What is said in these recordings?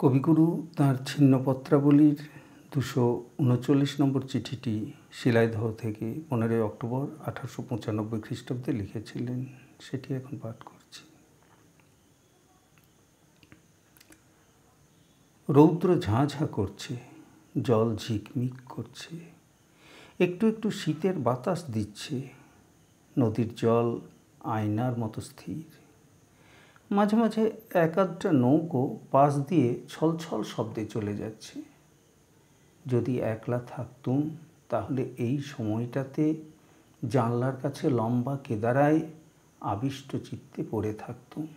কবিগুরু তাঁর ছিন্নপত্রাবলীর 239 নম্বর চিঠিটি শিলাইদহ থেকে 15 অক্টোবর 1895 খ্রিস্টাব্দে লিখেছিলেন। সেটি এখন পাঠ করছি। রৌদ্র ঝাঁ ঝাঁ করছে, জল ঝিকমিক করছে, একটু একটু শীতের বাতাস দিচ্ছে, নদীর জল আয়নার মতো স্থির। মাঝে মাঝে এক আধটা নৌকো পাশ দিয়ে ছলছল শব্দে চলে যাচ্ছে। যদি একলা থাকতুম তাহলে এই সময়টাতে জানলার কাছে লম্বা কেদারায় আবিষ্ট চিত্তে পড়ে থাকতুম।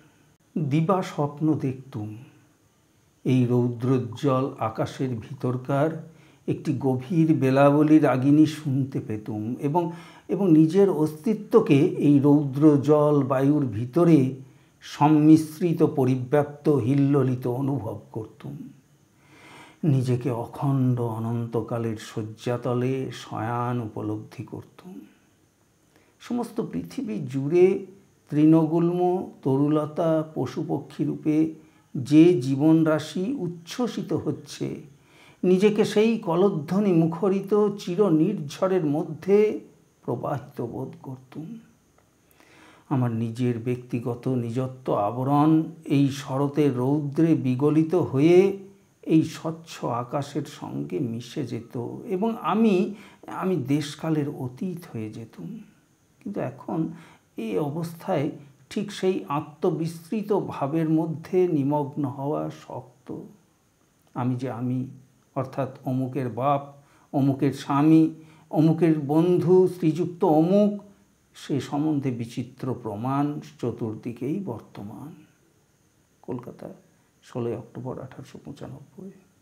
দিবা স্বপ্ন দেখতুম। এই রৌদ্রোজ্জ্বল আকাশের ভিতরকার একটি গভীর বেলাবলী রাগিনী শুনতে পেতুম এবং নিজের অস্তিত্বকে এই রৌদ্র জল বায়ুর ভিতরে সম্মিশ্রিত পরিব্যাপ্ত হিল্লোলিত অনুভব করতুম। নিজেকে অখণ্ড অনন্তকালের শয্যাতলে শয়ান উপলব্ধি করতুম। সমস্ত পৃথিবী জুড়ে তৃণগুল্ম তরুলতা পশুপক্ষী রূপে যে জীবনরাশি উচ্ছ্বসিত হচ্ছে, নিজেকে সেই কলধ্বনি মুখরিত চিরনির্ঝরের মধ্যে প্রবাহিত বোধ করতুম। আমার নিজের ব্যক্তিগত নিজত্ব আবরণ এই শরতের রৌদ্রে বিগলিত হয়ে এই স্বচ্ছ আকাশের সঙ্গে মিশে যেত এবং আমি দেশকালের অতীত হয়ে যেতুম। কিন্তু এখন এই অবস্থায় ঠিক সেই আত্মবিস্মৃত ভাবের মধ্যে নিমগ্ন হওয়া শক্ত। আমি যে আমি, অর্থাৎ অমুকের বাপ, অমুকের স্বামী, অমুকের বন্ধু, শ্রীযুক্ত অমুক, সে সম্বন্ধে বিচিত্র প্রমাণ চতুর্দিকেই বর্তমান। কলকাতা, 16 অক্টোবর 1895।